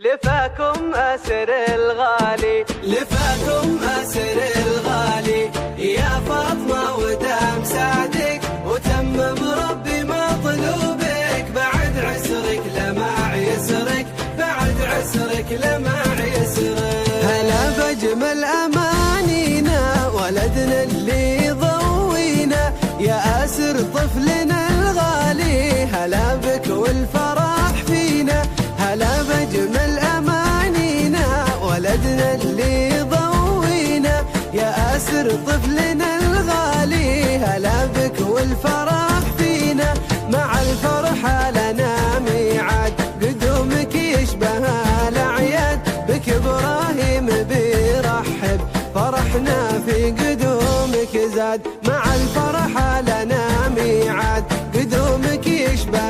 لفاكم أسر الغالي، لفاكم أسر الغالي يا فاطمة ودام سعدك، وتمم ربي مطلوبك بعد عسرك لمع يسرك، بعد عسرك لمع يسرك. هلا بجمل أمانينا ولدنا اللي ضوينا، يا أسر طفلنا الغالي هلا بك والفرح فينا. هلا بجمل أمانينا ولدنا اللي ضوينا، يا أسر طفلنا الغالي هلا بك والفرح فينا. مع الفرحة لنا ميعاد، قدومك يشبه الأعياد، بك إبراهيم بيرحب فرحنا في قدومك زاد. مع الفرحة لنا ميعاد، قدومك يشبه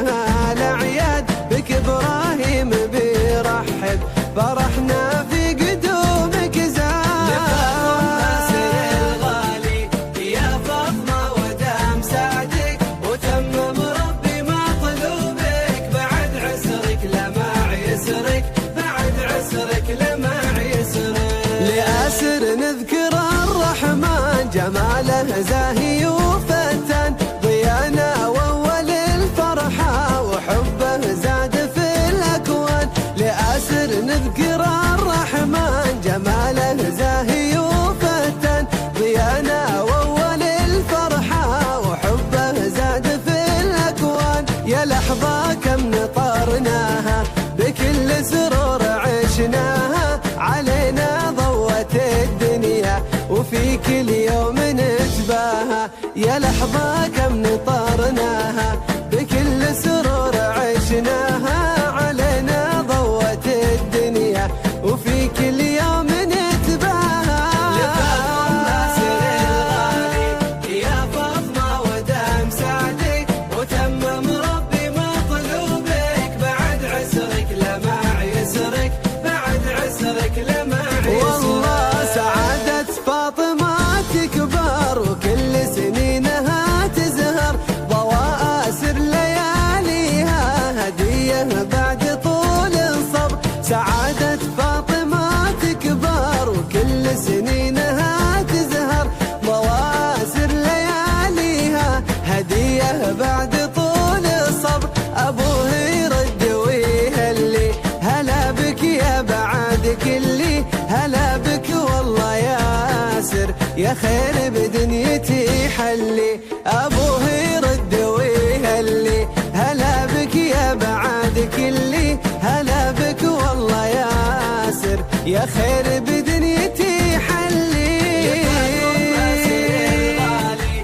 الأعياد، بك إبراهيم بيرحب فرحنا في قدومك زاد. لفاكم أسر الغالي يا فاطمة ودام سعدك، وتمم ربي مطلوبك بعد عسرك لمع يسرك، بعد عسرك لمع يسرك. لأسر نذكر الرحمن جماله زاهي وفتان، ضيانا وأول الفرحة وحبه زاد في الأكوان. لأسر نذكر الرحمن جماله زاهي وفتان، ضيانا وأول الفرحة وحبه زاد في الأكوان. يا لحظة كم نطرناها بكل سرور عشناها، علينا ضوت الدنيا وفي كل يوم نتباهى. يا لحظة كم نطرناها بكل سرور عشناها، علينا ضوت الدنيا وفي كل يوم نتباهى. لفاكم أسر الغالي يا فاطمة ودام سعدك، وتمم ربي مطلوبك بعد عسرك لمع يسرك، بعد عسرك لمع يسرك. والله سعادة فاطمة تكبر وكل سنينها تزهر، ضواسر لياليها هدية بعد طول الصبر. سعادة فاطمة تكبر وكل سنينها تزهر، ضواسر لياليها هدية بعد طول الصبر. أبوه يرد ويهلي هلا بك يا بعد كلي، هلا بك والله ياسر يا خير بدنيتي حلي. أبوه يرد ويهلي هلا بك يا بعد كلي، هلا بك والله ياسر يا خير بدنيتي حلي. لفاكم أسر الغالي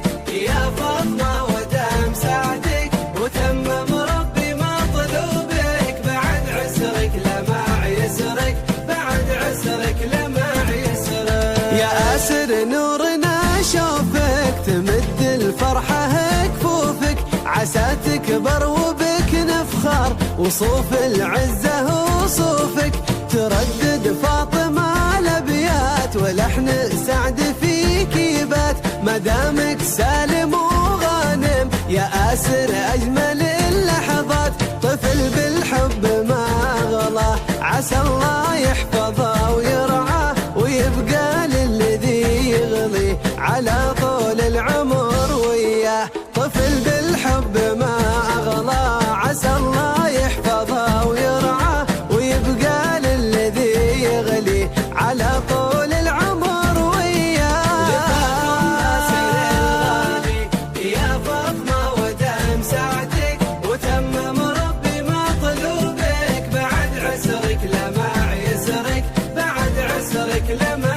يا فاطمة ودام سعدك، وتمم ربي مطلوبك بعد عسرك لمع يسرك، بعد عسرك لمع يسرك. يا أسر نورنا شوفك تمد الفرحة كفوفك، عسى تكبر وبك نفخر وصوف العزة وصوفك. تردد فاطمة الأبيات ولحن سعد فيك يبات، مدامك سالم وغانم يا أسر أجمل اللحظات. طفل بالحب ما غلا عسى الله يحفظه ويرعاه، ويبقى للذي يغلي على طول العمر وياه. طفل بالحب ما غلا عسى الله يحفظه ويرعاه، ويبقى للذي يغلي على طول العمر وياه. لفاكم أسر الغالي يا فاطمة ودام سعدك، وتمم ربي مطلوبك بعد عسرك لمع يسرك، بعد عسرك لمع